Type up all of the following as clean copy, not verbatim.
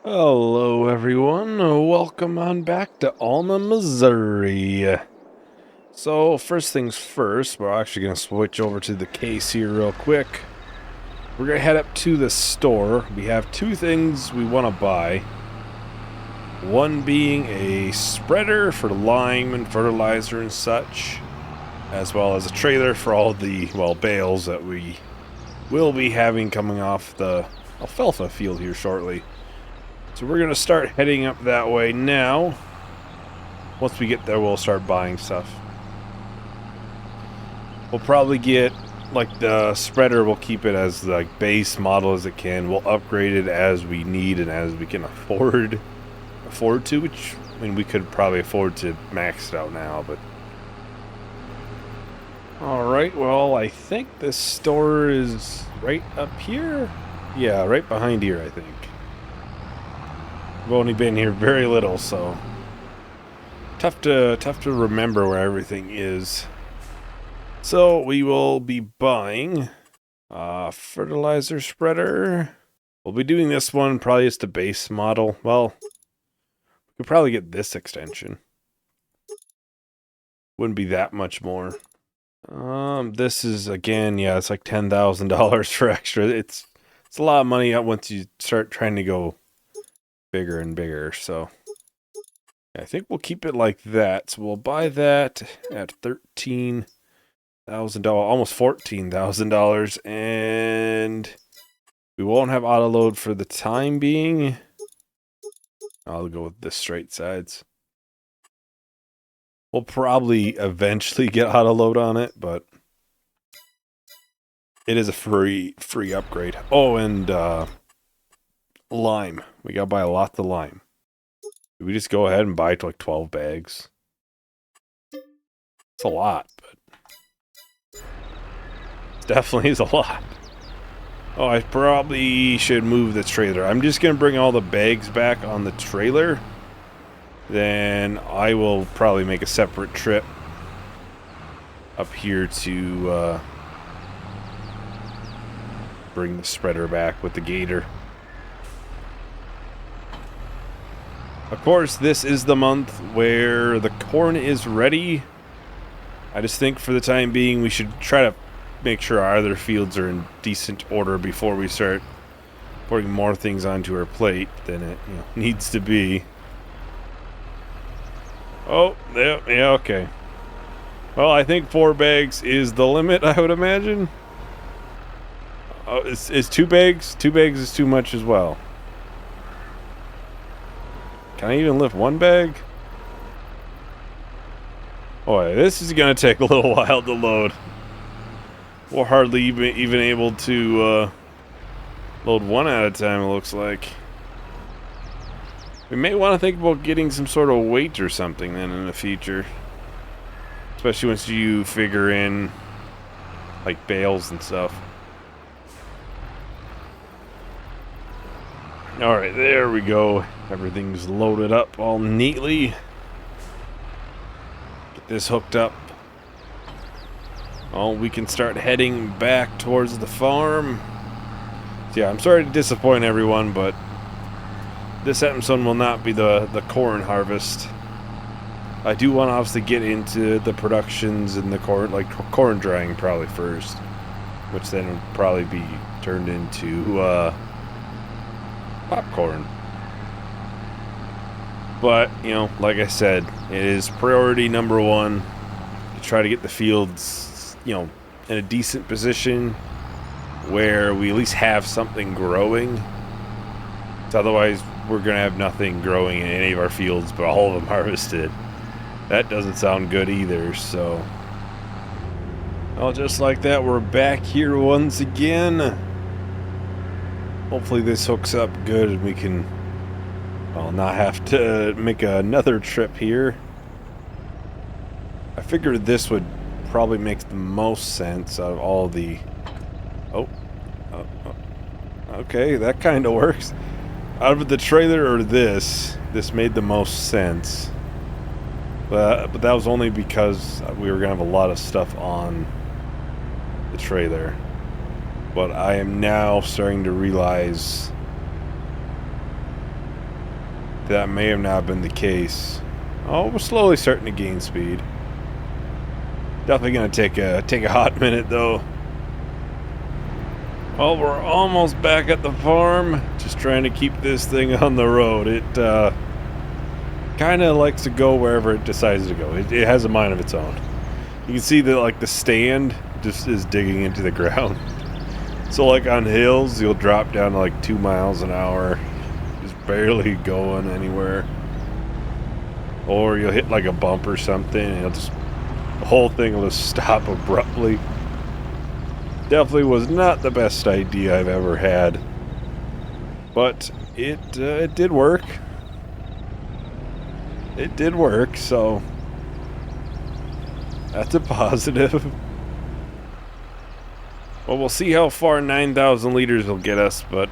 Hello, everyone. Welcome on back to Alma, Missouri. So, first things first, we're actually going to switch over to the case here real quick. We're going to head up to the store. We have two things we want to buy. One being a spreader for lime and fertilizer and such, as well as a trailer for all the, bales that we will be having coming off the alfalfa field here shortly. So we're going to start heading up that way now. Once we get there, we'll start buying stuff. We'll probably get, like, the spreader, we'll keep it as, like, base model as it can. We'll upgrade it as we need and as we can afford to, which, I mean, we could probably afford to max it out now, but... Alright, well, I think this store is right up here? Yeah, right behind here, I think. I've only been here very little, so tough to remember where everything is. So we will be buying a fertilizer spreader. We'll be doing this one probably as the base model. Well, we could probably get this extension. Wouldn't be that much more. This is, again, yeah, it's like $10,000 for extra. It's a lot of money once you start trying to go bigger and bigger, so I think we'll keep it like that. So we'll buy that at $13,000, almost $14,000, and we won't have auto load for the time being. I'll go with the straight sides. We'll probably eventually get auto load on it, but it is a free upgrade. Oh, and lime. We gotta buy lots of lime. Did we just go ahead and buy like 12 bags? It's a lot, but it definitely is a lot. Oh, I probably should move the trailer. I'm just gonna bring all the bags back on the trailer. Then I will probably make a separate trip up here to bring the spreader back with the gator. Of course, this is the month where the corn is ready. I just think for the time being we should try to make sure our other fields are in decent order before we start putting more things onto our plate than it needs to be. Oh, yeah, okay. Well, I think 4 bags is the limit, I would imagine. Oh, is 2 bags? 2 bags is too much as well. Can I even lift 1 bag? Boy, this is gonna take a little while to load. We're hardly even able to load 1 at a time, it looks like. We may want to think about getting some sort of weight or something then in the future. Especially once you figure in, like, bales and stuff. Alright, there we go. Everything's loaded up all neatly. Get this hooked up. Oh, we can start heading back towards the farm. So yeah, I'm sorry to disappoint everyone, but this episode will not be the corn harvest. I do want to obviously get into the productions and the corn, like corn drying probably first, which then would probably be turned into popcorn. But, like I said, it is priority number 1 to try to get the fields, in a decent position where we at least have something growing. So otherwise, we're going to have nothing growing in any of our fields, but all of them harvested. That doesn't sound good either, so... Well, just like that, we're back here once again. Hopefully this hooks up good and we can, not have to make another trip here. I figured this would probably make the most sense out of all the... Okay, that kind of works. Out of the trailer or this made the most sense. But that was only because we were going to have a lot of stuff on the trailer. But I am now starting to realize That may have not been the case. Oh, we're slowly starting to gain speed. Definitely gonna take a hot minute though. Well, we're almost back at the farm. Just trying to keep this thing on the road. It kind of likes to go wherever it decides to go. It has a mind of its own. You can see that like the stand just is digging into the ground. So like on hills, you'll drop down to like 2 miles an hour. Just barely going anywhere. Or you'll hit like a bump or something and the whole thing will just stop abruptly. Definitely was not the best idea I've ever had. But it did work. It did work, so that's a positive. Well, we'll see how far 9,000 liters will get us, but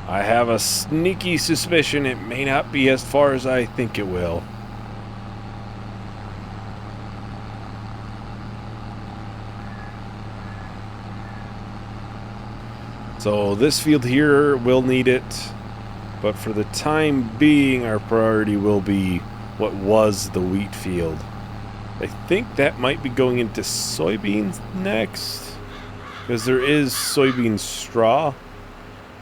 I have a sneaky suspicion it may not be as far as I think it will. So this field here will need it, but for the time being, our priority will be what was the wheat field. I think that might be going into soybeans next, because there is soybean straw.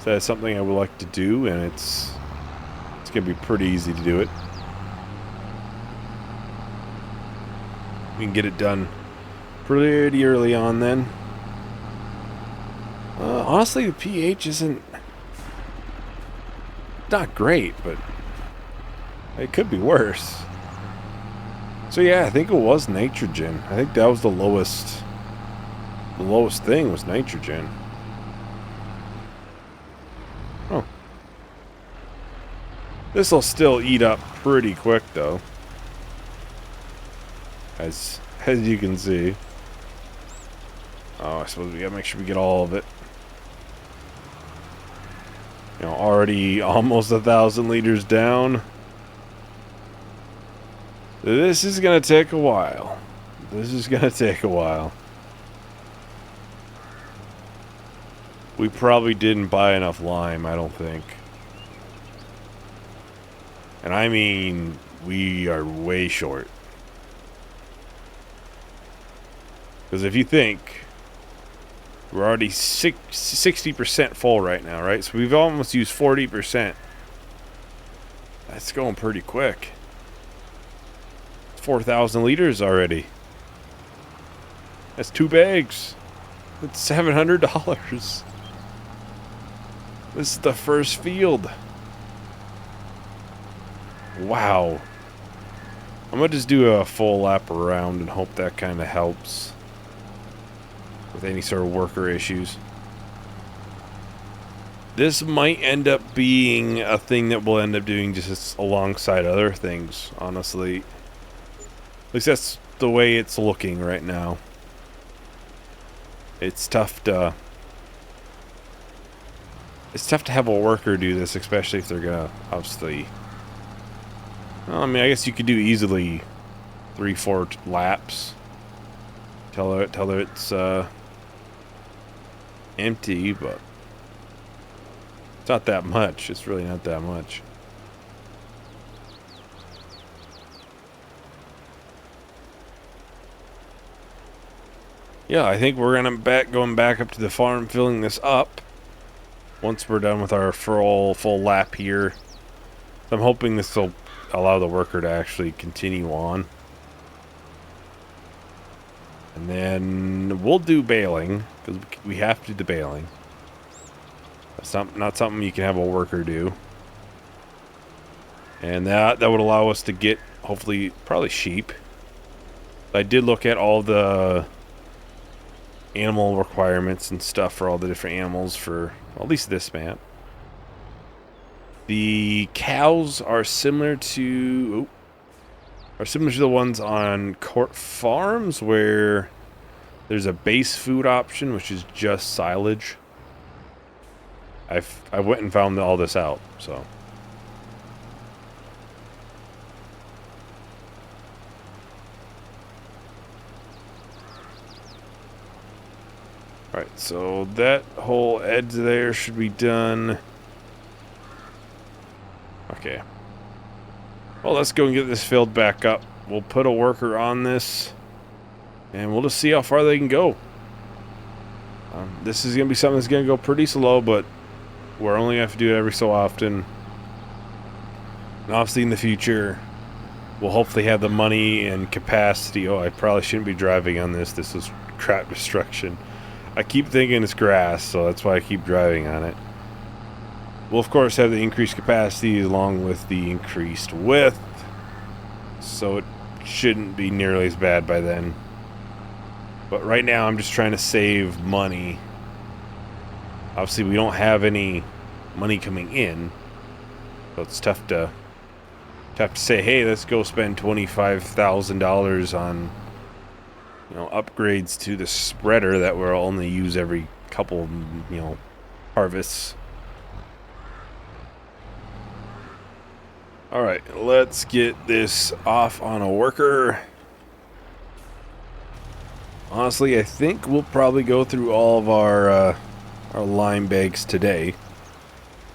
So that's something I would like to do, and it's going to be pretty easy to do it. We can get it done pretty early on then. Honestly, the pH isn't not great, but it could be worse. So yeah, I think it was nitrogen. I think that was the lowest. The lowest thing was nitrogen. Oh. This will still eat up pretty quick, though. As you can see. Oh, I suppose we gotta make sure we get all of it. You know, already almost 1,000 liters down. This is gonna take a while. This is gonna take a while. We probably didn't buy enough lime, I don't think. And I mean, we are way short. Because if you think, we're already 60% full right now, right? So we've almost used 40%. That's going pretty quick. 4,000 liters already. That's 2 bags. That's $700. This is the first field. Wow. I'm gonna just do a full lap around and hope that kind of helps with any sort of worker issues. This might end up being a thing that we'll end up doing just alongside other things, honestly. At least that's the way it's looking right now. It's tough to have a worker do this, especially if they're gonna obviously. Well, I mean, I guess you could do easily 3-4 laps till it's empty, but it's not that much. It's really not that much. Yeah, I think we're going back up to the farm, filling this up once we're done with our full lap here. I'm hoping this will allow the worker to actually continue on. And then we'll do baling, because we have to do the baling. That's not something you can have a worker do. And that would allow us to get, hopefully, probably sheep. I did look at all the animal requirements and stuff for all the different animals for, well, at least this map. The cows are similar to the ones on Court Farms, where there's a base food option, which is just silage. I went and found all this out, so. Alright, so that whole edge there should be done. Okay, Okay. Well, let's go and get this filled back up. We'll put a worker on this, and we'll just see how far they can go. This is going to be something that's going to go pretty slow, but we're only going to have to do it every so often. And obviously in the future, we'll hopefully have the money and capacity. Oh, I probably shouldn't be driving on this. This is crap destruction. I keep thinking it's grass, so that's why I keep driving on it. We'll, of course, have the increased capacity along with the increased width, so it shouldn't be nearly as bad by then. But right now, I'm just trying to save money. Obviously, we don't have any money coming in, so it's tough to say, hey, let's go spend $25,000 on, you know, upgrades to the spreader that we'll only use every couple, you know, harvests. Alright, let's get this off on a worker. Honestly, I think we'll probably go through all of our lime bags today.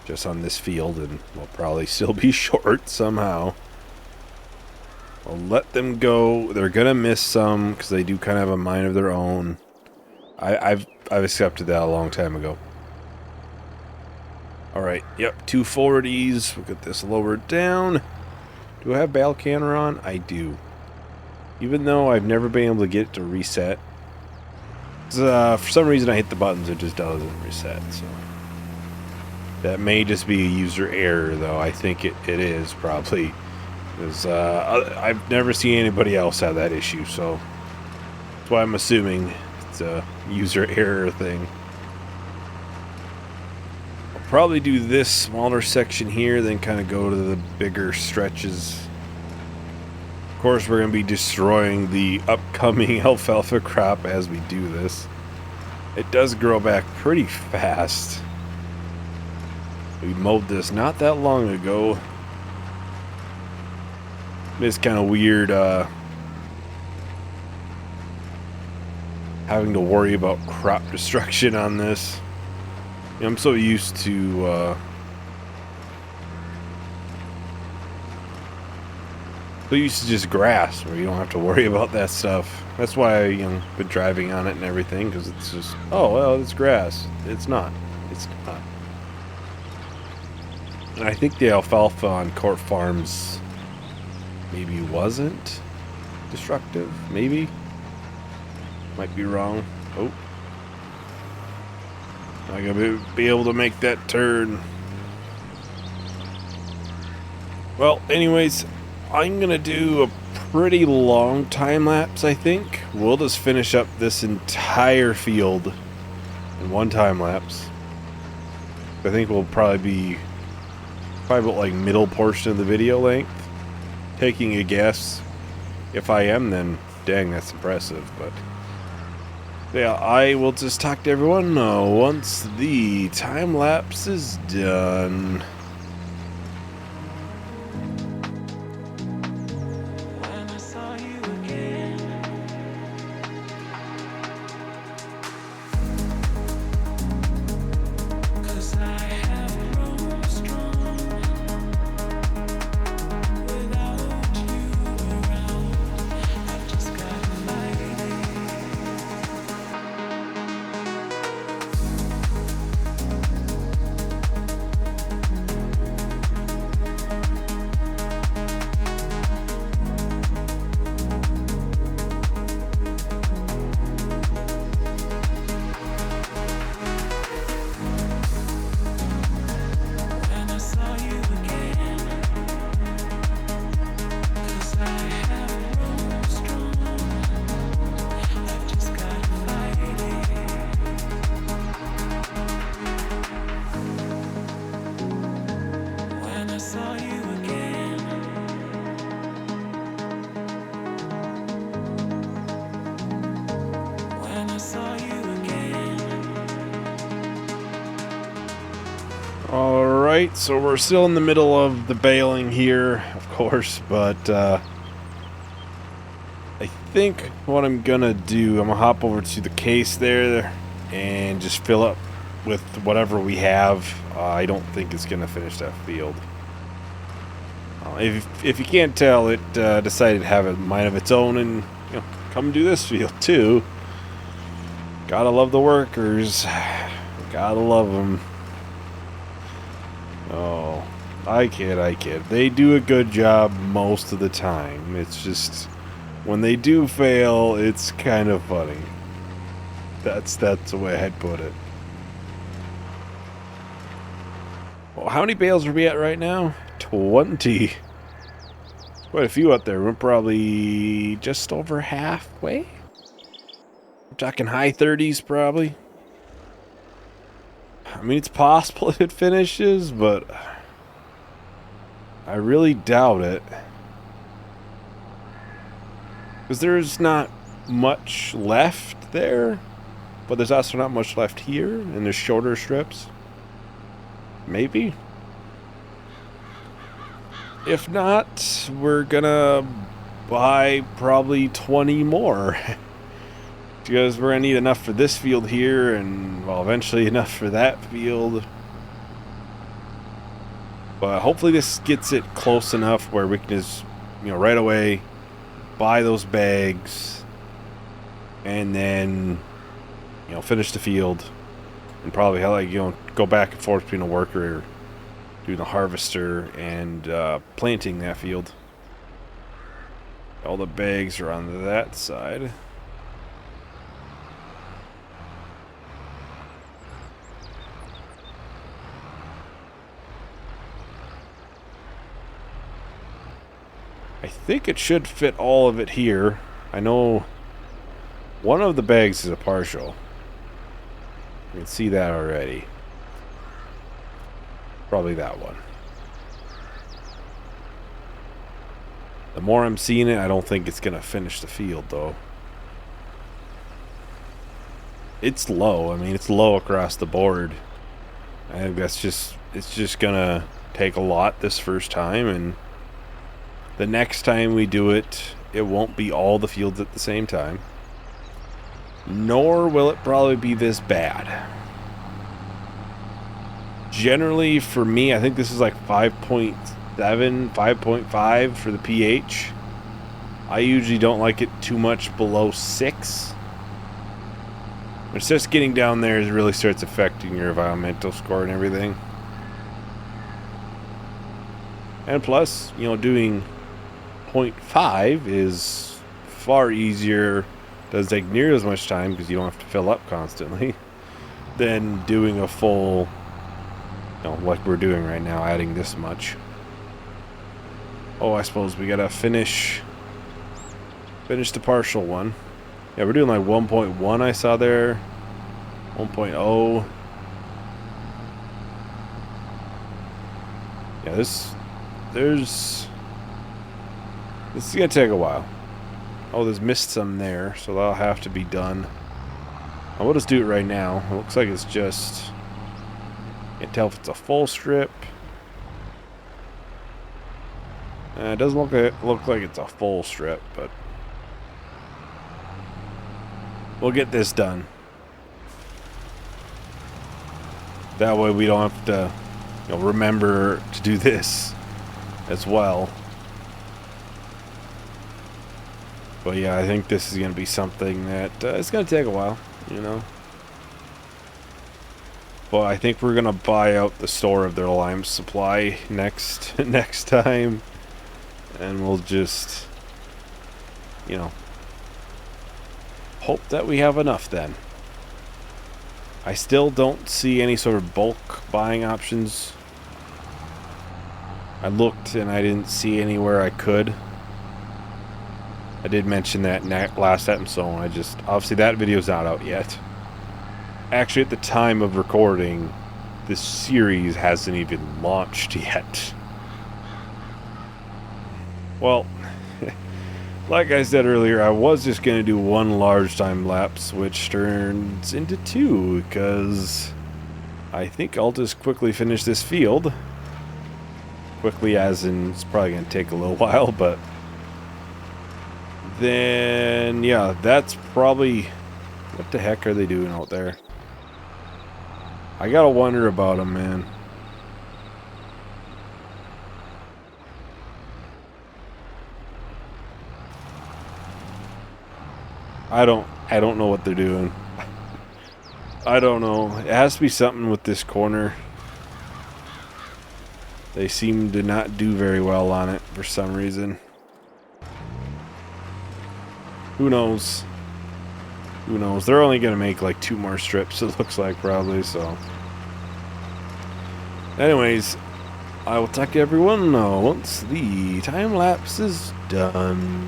Just on this field, and we'll probably still be short somehow. I'll let them go. They're gonna miss some, because they do kind of have a mind of their own. I've accepted that a long time ago. Alright, yep, 2 forwardies. We'll get this lowered down. Do I have bale canner on? I do. Even though I've never been able to get it to reset. For some reason I hit the buttons, it just doesn't reset, so. That may just be a user error, though. I think it is, probably. Because I've never seen anybody else have that issue, so. That's why I'm assuming it's a user error thing. Probably do this smaller section here, then kind of go to the bigger stretches. Of course, we're going to be destroying the upcoming alfalfa crop as we do this. It does grow back pretty fast. We mowed this not that long ago. It's kind of weird having to worry about crop destruction on this. I'm so used to just grass, where you don't have to worry about that stuff. That's why I, been driving on it and everything, because it's just, oh well, it's grass. It's not. It's not. And I think the alfalfa on Court Farms maybe wasn't destructive. Maybe. Might be wrong. Oh. I'm gonna be able to make that turn. Well, anyways, I'm gonna do a pretty long time lapse, I think. We'll just finish up this entire field in one time lapse. I think we'll probably be about like middle portion of the video length. Taking a guess. If I am, then dang, that's impressive, but yeah, I will just talk to everyone once the time lapse is done. Alright, so we're still in the middle of the baling here, of course, but I think what I'm gonna do, I'm gonna hop over to the case there and just fill up with whatever we have. I don't think it's gonna finish that field. If you can't tell, it decided to have a mind of its own and come do this field too. Gotta love the workers. Gotta love them. Oh, I kid. They do a good job most of the time. It's just when they do fail, it's kind of funny. That's the way I'd put it. Well, how many bales are we at right now? 20. Quite a few up there. We're probably just over halfway. I'm talking high 30s probably. I mean, it's possible if it finishes, but I really doubt it. Because there's not much left there, but there's also not much left here, and there's shorter strips. Maybe. If not, we're gonna buy probably 20 more. Because we're gonna need enough for this field here, and well, eventually enough for that field. But hopefully this gets it close enough where we can just, right away buy those bags, and then, finish the field, and probably go back and forth between a worker doing the harvester and planting that field. All the bags are on that side. I think it should fit all of it here. I know one of the bags is a partial. You can see that already. Probably that one. The more I'm seeing it, I don't think it's going to finish the field, though. It's low. I mean, it's low across the board. I think it's just going to take a lot this first time, and the next time we do it, it won't be all the fields at the same time. Nor will it probably be this bad. Generally, for me, I think this is like 5.7, 5.5 for the pH. I usually don't like it too much below 6. When it's just getting down there, it really starts affecting your environmental score and everything. And plus, doing 0.5 is far easier, doesn't take near as much time because you don't have to fill up constantly, than doing a full, like we're doing right now, adding this much. Oh, I suppose we gotta finish the partial one. Yeah, we're doing like 1.1 I saw there. 1.0. Yeah, this is gonna take a while. Oh, there's missed some there, so that'll have to be done. We'll just do it right now. It looks like it's just... Can't tell if it's a full strip. It doesn't look like it's a full strip, but we'll get this done. That way we don't have to, remember to do this as well. But yeah, I think this is going to be something that it's going to take a while, But I think we're going to buy out the store of their lime supply next time. And we'll just, hope that we have enough then. I still don't see any sort of bulk buying options. I looked and I didn't see anywhere I could. I did mention that in that last episode. Obviously that video's not out yet. Actually, at the time of recording, this series hasn't even launched yet. Well, like I said earlier, I was just going to do one large time lapse, which turns into 2, because I think I'll just quickly finish this field. Quickly as in, it's probably going to take a little while, but then, yeah, that's probably... What the heck are they doing out there? I gotta wonder about them, man. I don't know what they're doing. I don't know. It has to be something with this corner. They seem to not do very well on it for some reason. Who knows? Who knows? They're only going to make like 2 more strips, it looks like, probably, so. Anyways, I will talk to everyone once the time lapse is done.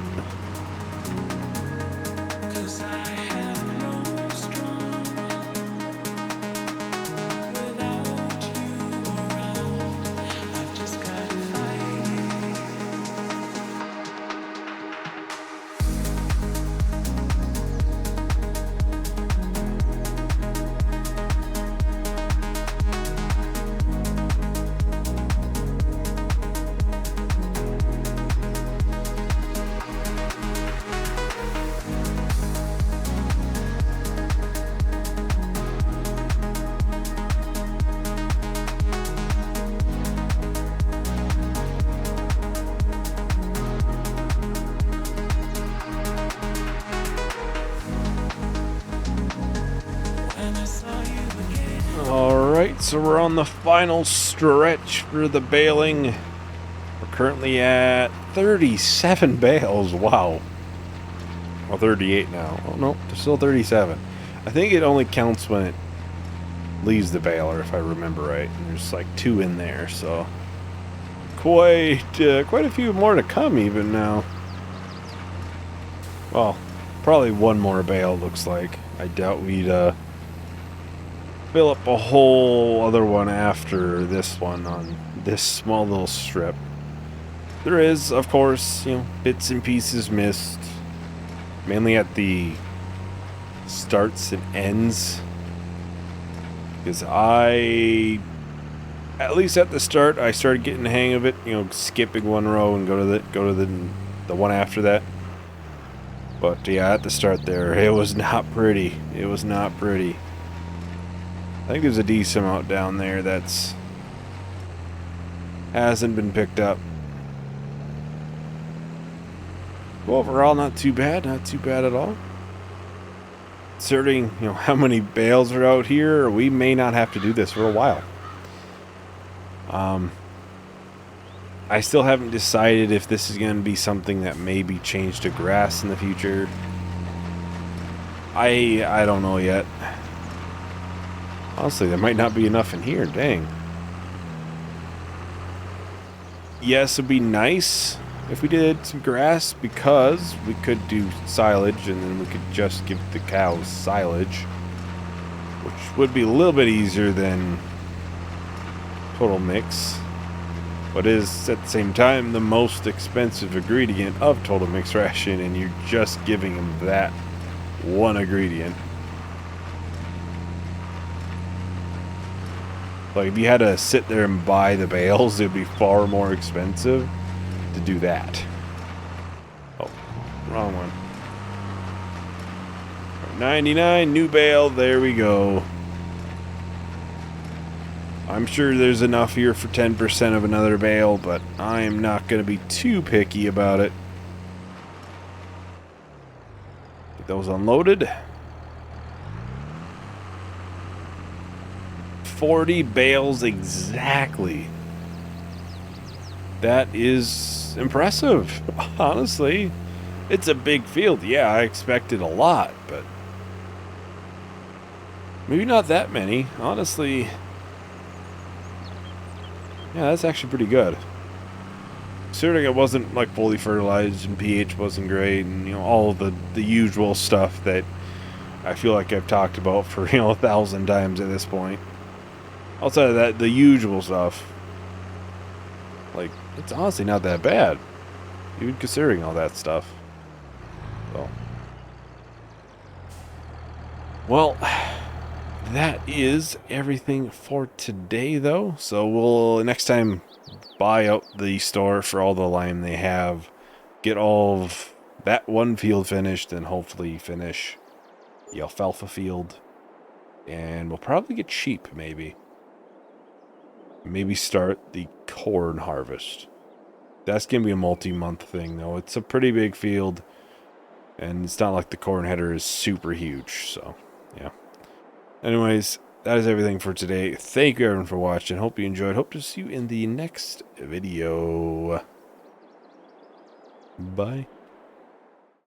Alright, so we're on the final stretch for the baling. We're currently at 37 bales. Wow. Well, 38 now. Oh, no, there's still 37. I think it only counts when it leaves the baler, if I remember right. And there's like 2 in there, so quite a few more to come even now. Well, probably 1 more bale, looks like. I doubt we'd fill up a whole other one after this one on this small little strip. There is, of course, bits and pieces missed, mainly at the starts and ends, because at least at the start, I started getting the hang of it, skipping 1 row and go to the one after that. But yeah, at the start there, it was not pretty. It was not pretty. I think there's a decent amount down there that's hasn't been picked up. Well, overall, not too bad. Not too bad at all. Considering, how many bales are out here, we may not have to do this for a while. I still haven't decided if this is going to be something that may be changed to grass in the future. I don't know yet. Honestly, there might not be enough in here. Dang. Yes, it'd be nice if we did some grass, because we could do silage and then we could just give the cows silage, which would be a little bit easier than total mix, but is at the same time the most expensive ingredient of total mix ration, and you're just giving them that one ingredient. Like, if you had to sit there and buy the bales, it would be far more expensive to do that. Oh, wrong one. 99, new bale, there we go. I'm sure there's enough here for 10% of another bale, but I'm not going to be too picky about it. Get those unloaded. 40 bales exactly. That is impressive, honestly. It's a big field. Yeah, I expected a lot, but maybe not that many. Honestly, yeah, that's actually pretty good. Considering it wasn't like fully fertilized and pH wasn't great, and all of the usual stuff that I feel like I've talked about for 1,000 times at this point. Outside of that, the usual stuff, like, it's honestly not that bad, even considering all that stuff. So, well, that is everything for today, though. So we'll next time buy out the store for all the lime they have, get all of that one field finished, and hopefully finish the alfalfa field. And we'll probably get sheep, maybe. Maybe start the corn harvest. That's going to be a multi-month thing, though. It's a pretty big field. And it's not like the corn header is super huge, so, yeah. Anyways, that is everything for today. Thank you everyone for watching. Hope you enjoyed. Hope to see you in the next video. Bye.